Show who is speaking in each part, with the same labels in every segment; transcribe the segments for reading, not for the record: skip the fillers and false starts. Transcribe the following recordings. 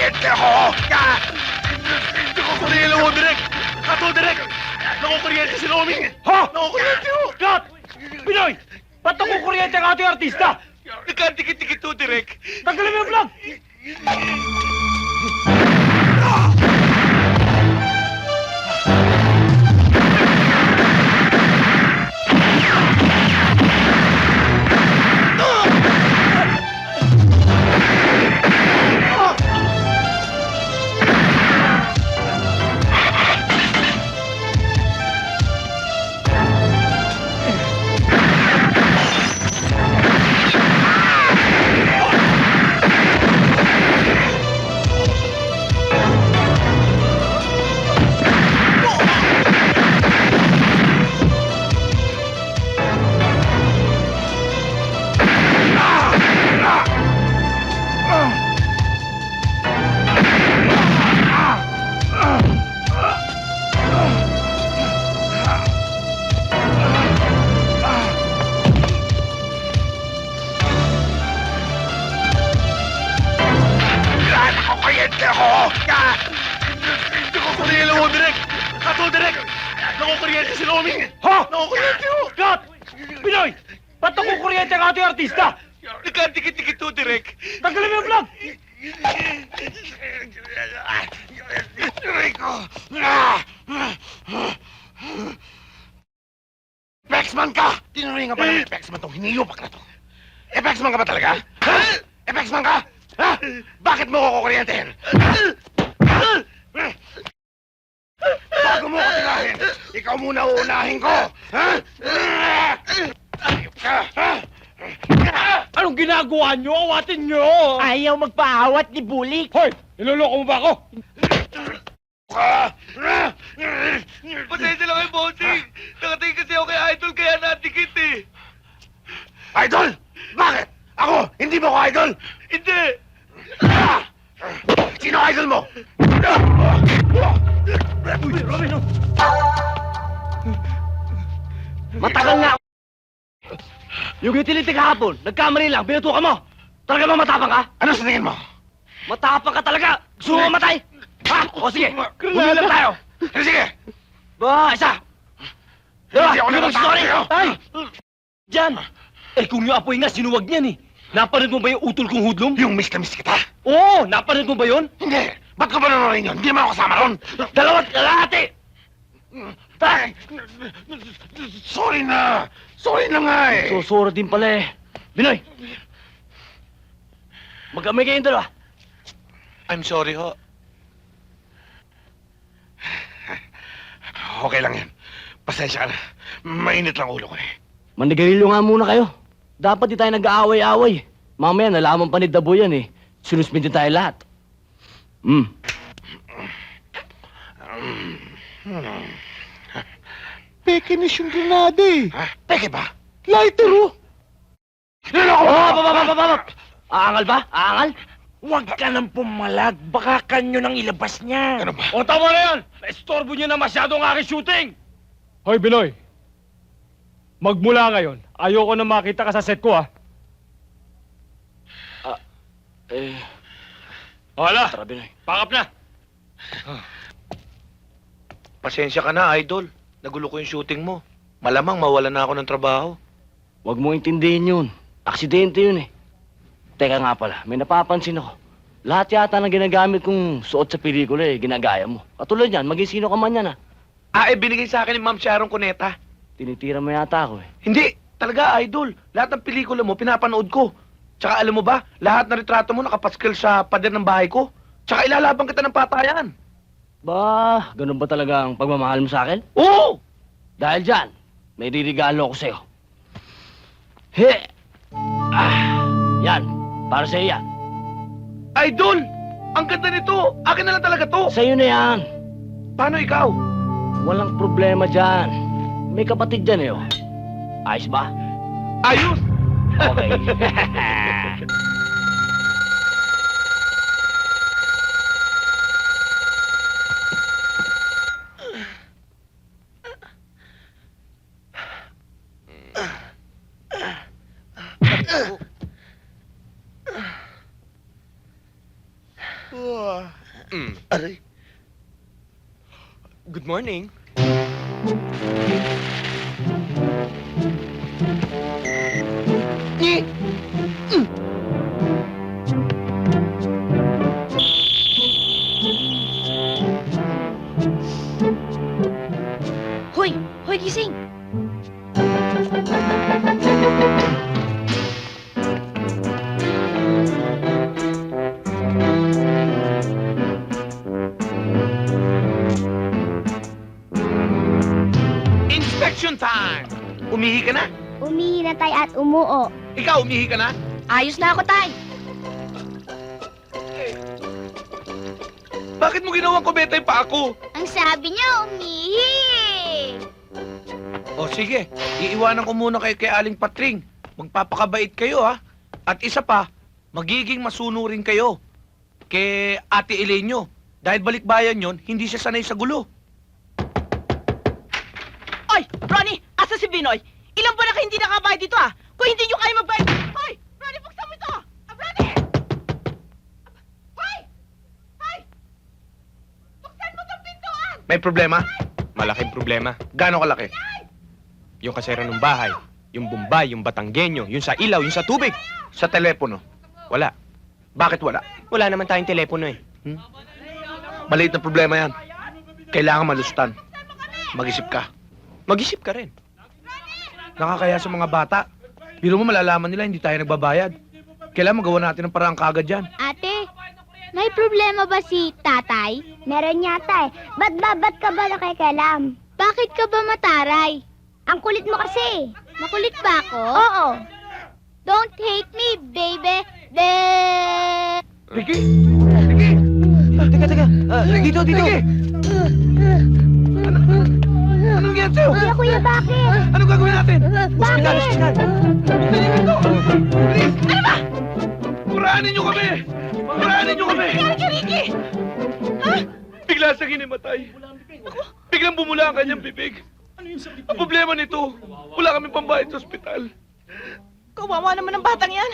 Speaker 1: kuryente ako!
Speaker 2: Hindi ko kuryente mo, Direk! Ato, Direk! Nakukuryente si Romy!
Speaker 3: Ha?
Speaker 2: Nakukuryente mo!
Speaker 3: Kat! Pinoy! Ba't nakukuryente ang ating artista?
Speaker 2: Nagkadikit-dikit to, Direk!
Speaker 3: Tanggalin mo yung vlog!
Speaker 1: Kuryente ako!
Speaker 2: Hindi ko kuryente mo, Direk! Ato, Direk! Nakukuryente si Romy!
Speaker 3: Ha?
Speaker 2: Nakukuryente mo!
Speaker 3: Kat! Pinoy! Ba't nakukuryente ang ating artista?
Speaker 2: Nagkadikit-dikit to, Direk!
Speaker 3: Tanggalin mo yung vlog!
Speaker 1: Rico! Pexman ka! Tinuringan pa naman Pexman tong hiniyupak na to. Pexman ka ba talaga? Ha? Pexman ka? Ha? Bakit mo ko kukuryentehin? Bago mo ko tirahin, ikaw muna uunahin ko! Ha? Ayop ka! Ha?
Speaker 3: Anong ginagawa nyo? Awatin nyo!
Speaker 4: Ayaw magpaawat ni Bulik.
Speaker 3: Hoy! Niloloko mo ba ako?
Speaker 2: Pasensya lang kayo, bossing! Nakatingin kasi ako kay Idol kaya natikit eh!
Speaker 1: Idol! Bakit? Ako! Hindi mo ko idol!
Speaker 2: Hindi!
Speaker 1: Sino idol mo?
Speaker 3: Uy, Robin, oh!
Speaker 4: Matagal na. Yung utility kahapon, nagkamali lang, binutukan mo. Talaga ba matapang ka?
Speaker 1: Ano sa tingin mo?
Speaker 4: Matapang ka talaga. Gusto mo mamatay? Ha? O sige, bumilap tayo.
Speaker 1: Sige!
Speaker 4: Ba, isa. Dalawa,
Speaker 1: Hindi ako
Speaker 4: hindi mag-story.
Speaker 1: natatakot sa'yo.
Speaker 4: Ay! Diyan. Eh kung yung apoy nga, sinuwag niyan eh. Napanood mo ba yung utol kong hudlom?
Speaker 1: Yung miss na miss kita?
Speaker 4: Oo, napanood mo ba yun?
Speaker 1: Hindi! Ba't ko ba nanonorin yun? Hindi naman ako kasama ron!
Speaker 4: Dalawat kalahati.
Speaker 1: Tay! Sorry na! Sorry na nga eh!
Speaker 4: Susura din pala eh. Binoy! Magkamay kayong dalawa.
Speaker 2: I'm sorry ho.
Speaker 1: Okay lang yan. Pasensya ka na. Mainit lang ulo ko eh.
Speaker 4: Manigarilyo nga muna kayo. Dapat di tayo nag-aaway-aaway. Mamaya nalaman pa ni Dabo yan eh. Sinuspendin tayo lahat.
Speaker 3: Pekinis yung granada eh.
Speaker 1: Ha? Peke ba?
Speaker 3: Lighter, oh!
Speaker 1: Niloko mo!
Speaker 4: Aangal ba? Aangal?
Speaker 3: Huwag ka nang pumalag. Baka kanyo nang ilabas niya.
Speaker 1: Ano ba?
Speaker 3: O, tama na yan! Naistorbo niyo na masyado ang aking shooting! Hoy, Binoy. Magmula ngayon, ayoko na makita ka sa set ko, ha? Wala!
Speaker 4: Tara, Binoy.
Speaker 3: Pack up na!
Speaker 2: Pasensya ka na, Idol. Nagulo ko yung shooting mo. Malamang mawala na ako ng trabaho.
Speaker 4: Huwag mo intindihin yun. Aksidente yun eh. Teka nga pala, may napapansin ako. Lahat yata na ginagamit kong suot sa pelikula eh, ginagaya mo. Katulad yan, maging sino ka man yan, ha?
Speaker 2: Binigay sa akin ni Ma'am Sharon Cuneta.
Speaker 4: Tinitira mo yata ako eh.
Speaker 2: Hindi, talaga, Idol. Lahat ng pelikula mo, pinapanood ko. Tsaka alam mo ba, lahat ng retrato mo nakapaskil sa pader ng bahay ko. Tsaka ilalaban kita ng patayan.
Speaker 4: Ba, ganun ba talaga ang pagmamahal mo sa akin?
Speaker 2: Oo!
Speaker 4: Dahil dyan, may ririgalo ako sa'yo. He! Yan, para sa'yo yan.
Speaker 2: Idol! Ang ganda nito! Akin na lang talaga to!
Speaker 4: Sa'yo na yan.
Speaker 2: Paano ikaw?
Speaker 4: Walang problema dyan. May kapatid dyan eh, oh. Ayos ba?
Speaker 2: Ayos!
Speaker 4: Okay.
Speaker 2: Aray.
Speaker 3: Good morning.
Speaker 2: Ni!
Speaker 5: Hoy! Hoy, gising!
Speaker 2: Inspection time! Umihi ka na?
Speaker 5: Umihi na tay at umuo.
Speaker 2: Ikaw, umihi ka na?
Speaker 5: Ayos na ako, tay!
Speaker 2: Bakit mo ginawang kubetay pa ako?
Speaker 5: Ang sabi niya, umihi!
Speaker 2: O sige, iiwanan ko muna kay Aling Patring. Magpapakabait kayo ha. At isa pa, magiging masunurin kayo kay Ate Elenyo. Dahil balikbayan yon, hindi siya sanay sa gulo.
Speaker 6: Oy, Ronnie! Asa si Binoy? Ilang buwan na kayo hindi nakabayad dito ah! Kung hindi nyo kayo magbayad... Hoy! Ronnie, buksan mo ito! Ronnie! Hoy! Hoy! Buksan mo itong pintuan!
Speaker 2: May problema?
Speaker 3: Malaking problema.
Speaker 2: Gano'ng kalaki?
Speaker 3: Yung kasera ng bahay, yung Bombay, yung Batanggenyo, yung sa ilaw, yung sa tubig.
Speaker 2: Sa telepono.
Speaker 3: Wala.
Speaker 2: Bakit wala?
Speaker 3: Wala naman tayong telepono eh.
Speaker 2: Maliit na problema yan. Kailangan malustan. Mag-isip ka.
Speaker 3: Mag-isip ka rin.
Speaker 2: Nakakaya sa mga bata. Biro mo malalaman nila hindi tayo nagbabayad. Kailangan magawa natin ng parang kagad yan.
Speaker 5: Ate, may problema ba si tatay? Meron yata eh. Ba't ka ba nakikialam? Bakit ka ba mataray? Ang kulit mo kasi. Makulit ba ako? Oo. Don't hate me, baby.
Speaker 2: Ricky! Ricky!
Speaker 3: Teka. Dito.
Speaker 2: Ricky! Anong yan sa'yo?
Speaker 5: Kuya, bakit?
Speaker 2: Anong gagawin natin?
Speaker 3: Hospital.
Speaker 2: Tingin ito! Please! Ano ba? Purahanin niyo kami! Purahanin niyo kami!
Speaker 6: Ricky!
Speaker 2: Bigla siyang hinimatay. Biglang bumula ang kanyang bibig. Ang problema nito, wala kami pambayad sa ospital.
Speaker 6: Kawawa naman ang batang yan.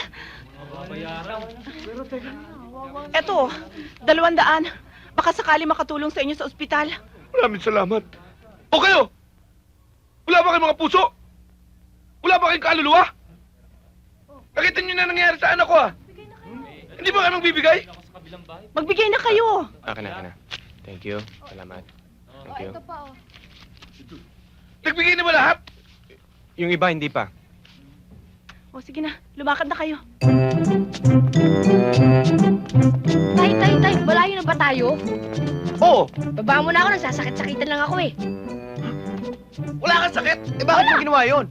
Speaker 6: Eto, 200. Baka sakali makatulong sa inyo sa ospital.
Speaker 2: Maraming salamat. O kayo? Wala ba kayong mga puso? Wala ba kayong kaluluwa? Nakita niyo na nangyari sa anak ko ah. Hindi ba kayo magbibigay?
Speaker 6: Magbigay na kayo.
Speaker 3: Akin na. Thank you. Salamat. Thank you.
Speaker 2: Nagbigay na ba lahat?
Speaker 3: Yung iba, hindi pa.
Speaker 6: O sige na, lumakad na kayo.
Speaker 5: Tay, malayo na ba tayo?
Speaker 2: Oo.
Speaker 5: Baba mo na ako, nagsasakit-sakitan lang ako eh.
Speaker 2: Wala kang sakit. Eh bakit mo ginawa yun?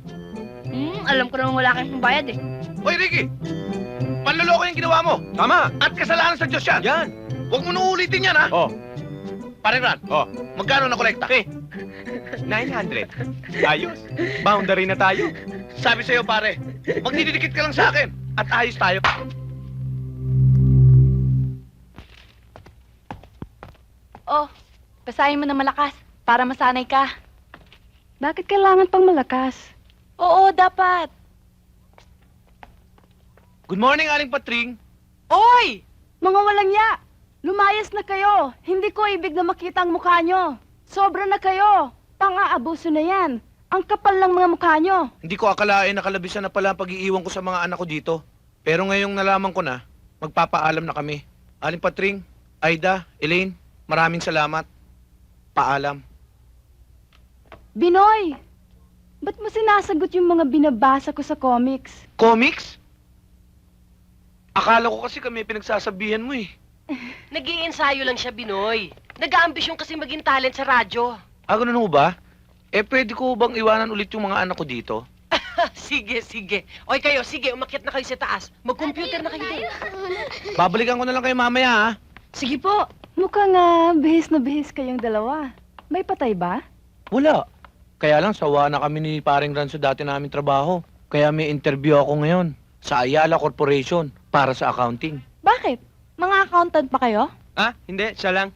Speaker 5: Alam ko naman wala kang pambayad eh.
Speaker 2: Hoy Ricky! Panloloko yung ginawa mo.
Speaker 3: Tama.
Speaker 2: At kasalanan sa Diyos yan.
Speaker 3: Yan.
Speaker 2: Huwag mo na ulitin yan ha.
Speaker 3: Oh.
Speaker 2: Pare Ran,
Speaker 3: Oh.
Speaker 2: magkano na kolekta?
Speaker 3: 900. Ayos. Boundary na tayo.
Speaker 2: Sabi sa'yo pare, magdidikit ka lang sa akin. At ayos tayo.
Speaker 7: Oh, basahin mo na malakas para masanay ka.
Speaker 8: Bakit kailangan pang malakas?
Speaker 7: Oo, dapat.
Speaker 2: Good morning, Aling Patring.
Speaker 6: Oy!
Speaker 8: Mga walang ya! Lumayas na kayo! Hindi ko ibig na makita ang mukha nyo! Sobra na kayo! Pang-aabuso na yan! Ang kapal ng mga mukha nyo!
Speaker 2: Hindi ko akalain nakalabisan na pala ang pag-iiwan ko sa mga anak ko dito. Pero ngayong nalaman ko na, magpapaalam na kami. Aling Patring, Aida, Elaine, maraming salamat. Paalam.
Speaker 8: Binoy! Ba't mo sinasagot yung mga binabasa ko sa comics?
Speaker 2: Comics? Akala ko kasi kami pinagsasabihan mo eh.
Speaker 9: Nag-iensayo lang siya, Binoy. Nag-aambisyon kasi maging talent sa radyo.
Speaker 2: Ah, ganun ho ba? Eh, pwede ko bang iwanan ulit yung mga anak ko dito?
Speaker 9: Sige. Oy kayo, sige, umakyat na kayo sa taas. Mag-computer na kayo din.
Speaker 2: Babalikan ko na lang kayo mamaya, ha?
Speaker 9: Sige po.
Speaker 8: Mukhang bihis na bihis kayong dalawa. May patay ba?
Speaker 2: Wala. Kaya lang, sawa na kami ni Paring Ran sa dati naming trabaho. Kaya may interview ako ngayon sa Ayala Corporation para sa accounting.
Speaker 8: Bakit? Mga accountant pa kayo?
Speaker 3: Ah, hindi. Siya lang.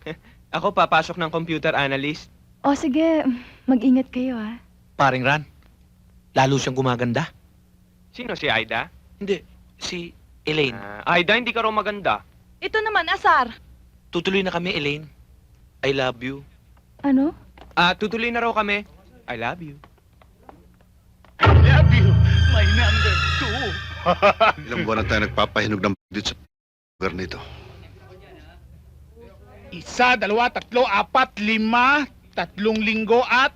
Speaker 3: Ako papasok ng computer analyst.
Speaker 8: O sige, mag-ingat kayo ha.
Speaker 2: Paring Ran, lalo siyang gumaganda.
Speaker 3: Sino si Aida?
Speaker 2: Hindi, si Elaine.
Speaker 3: Aida, hindi ka raw maganda.
Speaker 7: Ito naman, Asar.
Speaker 2: tutuloy na kami, Elaine. I love you.
Speaker 8: Ano?
Speaker 2: Tutuloy na raw kami. I love you.
Speaker 10: Ilang buwan na tayo nagpapahinog ng dito sa lugar nito.
Speaker 11: 1, 2, 3, 4, 5, 3 linggo at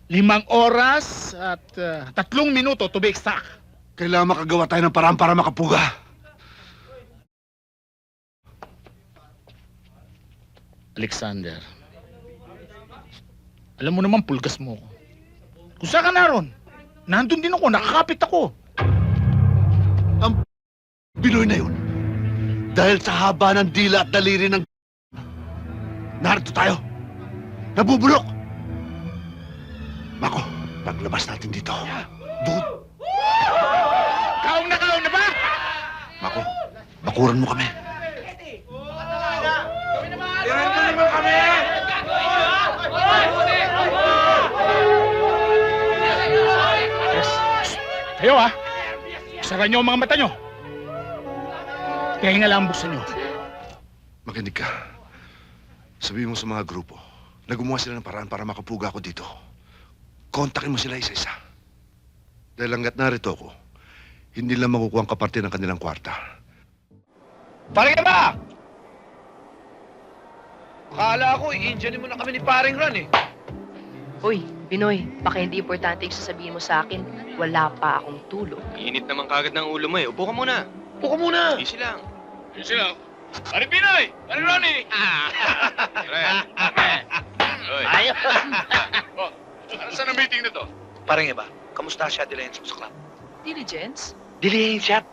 Speaker 11: 5 oras at 3 minuto to be exact.
Speaker 10: Kailangan makagawa tayo ng paraan para makapuga.
Speaker 11: Alexander, alam mo naman pulgas mo ko. Kung saan ka naroon, nandun din ako, nakakapit ako.
Speaker 10: Binoy na yun. Dahil sa haba ng dila at daliri ng... Narito tayo. Nabubulok. Mako, paglabas natin dito. Doon.
Speaker 11: Kaong na ba?
Speaker 10: Mako, bakuran mo kami.
Speaker 11: Kayo sara niyo ang mga mata niyo. Kaya nga lang ang buksan niyo.
Speaker 10: Makinig ka. Sabihin mo sa mga grupo na gumawa sila ng paraan para makapuga ako dito. Kontakin mo sila isa-isa. Dahil hanggat narito ako, hindi lang makukuha ang kaparte ng kanilang kwarta.
Speaker 2: Pare ka ba? Akala ko, i-engineer mo na kami ni paring Ron eh.
Speaker 9: Uy, Binoy, baka hindi importante yung sasabihin mo sa akin. Wala pa akong tulog.
Speaker 3: Init naman kagad ng ulo mo eh. Upo ka muna.
Speaker 2: Upo ka muna.
Speaker 3: Easy lang.
Speaker 11: Pare Pinoy! Pare Ronnie!
Speaker 3: Ayos! Ano saan ang meeting na to?
Speaker 2: Paring iba, kamusta siya diligence mo sa club?
Speaker 9: Diligence?
Speaker 2: Diligence?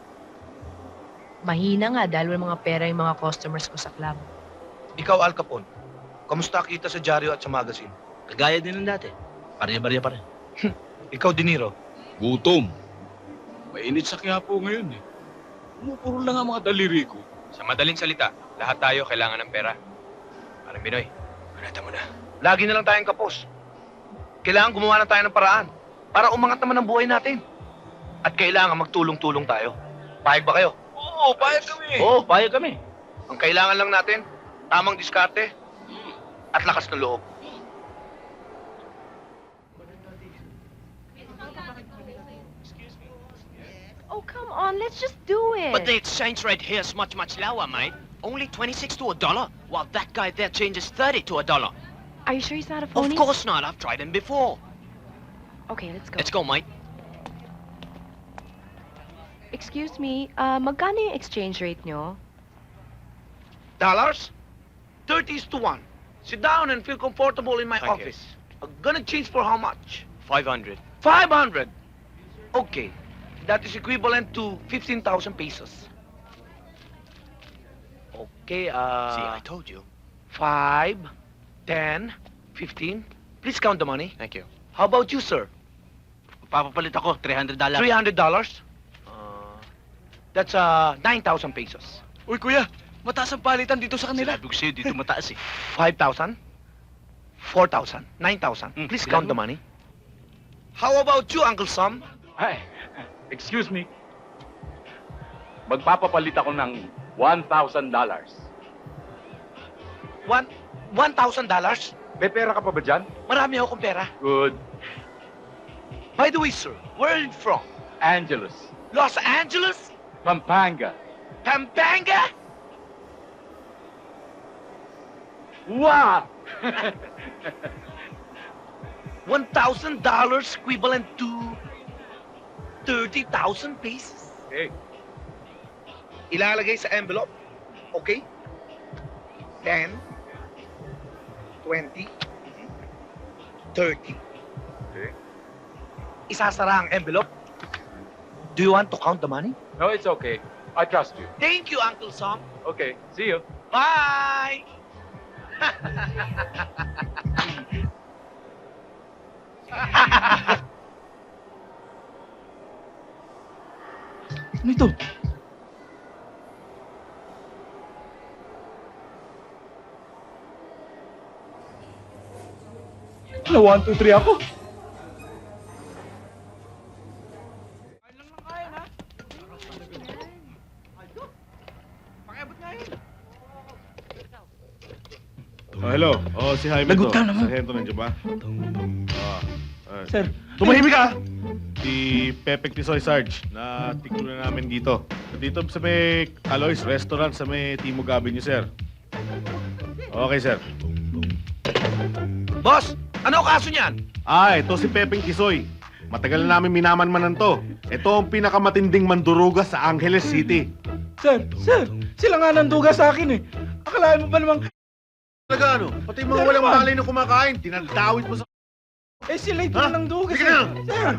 Speaker 9: Mahina nga dahil walang mga pera yung mga customers ko sa club.
Speaker 2: Ikaw, Al Capone, kamusta kita sa dyaryo at sa magazine?
Speaker 4: Kagaya din ng dati. Pare-barya pa rin.
Speaker 2: Ikaw, De Niro,
Speaker 3: Gutom. Mainit sa Quiapo ngayon eh. Pumupuro lang ang mga daliri ko. Sa madaling salita, lahat tayo kailangan ng pera. Parang Binoy, manata mo na.
Speaker 2: lagi na lang tayong kapos. Kailangan gumawa na tayo ng paraan para umangat naman ang buhay natin. At kailangan magtulong-tulong tayo. Payag ba kayo?
Speaker 3: Oo, payag kami.
Speaker 4: Oo, payag kami.
Speaker 2: Ang kailangan lang natin, tamang diskarte at lakas ng loob.
Speaker 8: Oh, come on, let's just do it.
Speaker 12: But the exchange rate here is much, much lower, mate. Only 26 to $1, while that guy there changes 30 to $1.
Speaker 8: Are you sure he's not a
Speaker 12: Of
Speaker 8: phony?
Speaker 12: course not. I've tried him before.
Speaker 8: Okay, let's go.
Speaker 12: Let's go, mate.
Speaker 8: Excuse me, magkano yung exchange rate nyo?
Speaker 2: Dollars? 30 is to 1. Sit down and feel comfortable in my
Speaker 3: Thank you.
Speaker 2: office. I'm gonna change for how much?
Speaker 3: 500.
Speaker 2: 500. Okay. That is equivalent to 15,000 pesos. Okay,
Speaker 12: See, I told you.
Speaker 2: 5, 10, 15. Please count the money.
Speaker 3: Thank you.
Speaker 2: How about you, sir?
Speaker 4: Papapalit ako, $300.
Speaker 2: $300? That's 9,000 pesos.
Speaker 3: Uy, kuya, mataas ang palitan dito sa kanila.
Speaker 4: Sinabi ko sa'yo, dito mataas eh.
Speaker 2: 5,000? 4,000? 9,000? Please count the money. How about you, Uncle Sam?
Speaker 3: Ay, excuse me. Magpapapalit ako ng $1,000.
Speaker 2: $1,000?
Speaker 3: May pera ka pa ba dyan?
Speaker 2: Marami akong pera.
Speaker 3: Good.
Speaker 2: By the way, sir, where are you from?
Speaker 3: Angeles.
Speaker 2: Los Angeles?
Speaker 3: Pampanga.
Speaker 2: Pampanga?
Speaker 3: What?
Speaker 2: $1,000 equivalent to 30,000 pesos.
Speaker 3: Okay.
Speaker 2: Ilalagay sa envelope. Okay? 10, 20, 30.
Speaker 3: Okay.
Speaker 2: Isasara ang envelope. Do you want to count the money?
Speaker 3: No, it's okay. I trust you.
Speaker 2: Thank you, Uncle Sam.
Speaker 3: Okay, see you.
Speaker 2: Bye!
Speaker 11: Ano ito?
Speaker 3: Ano, 1, 2, 3 ako?
Speaker 11: hello. Si Jaime
Speaker 2: Lagot ka naman.
Speaker 11: Sargento, nandiyan ba?
Speaker 2: Sir.
Speaker 11: Tumahimik ka! Si Pepe Tisoy Sarge, na tikulo na namin dito. Dito sa may Aloy's Restaurant sa may Timog Avenue, sir. Okay, sir.
Speaker 2: Boss, ano kaso niyan?
Speaker 11: Ito si Pepeng Tisoy. Matagal na namin minamanmanan to. Ito ang pinakamatinding manduruga sa Angeles City.
Speaker 2: Sir, sila nga nanduga sa akin eh. Akalain mo ba namang...
Speaker 11: Talaga ano? Pati yung mga walang malay na kumakain, dinadawit mo sa...
Speaker 2: Eh, sila ito
Speaker 11: Ha?
Speaker 2: nang duga,
Speaker 11: Sige na!
Speaker 2: sir.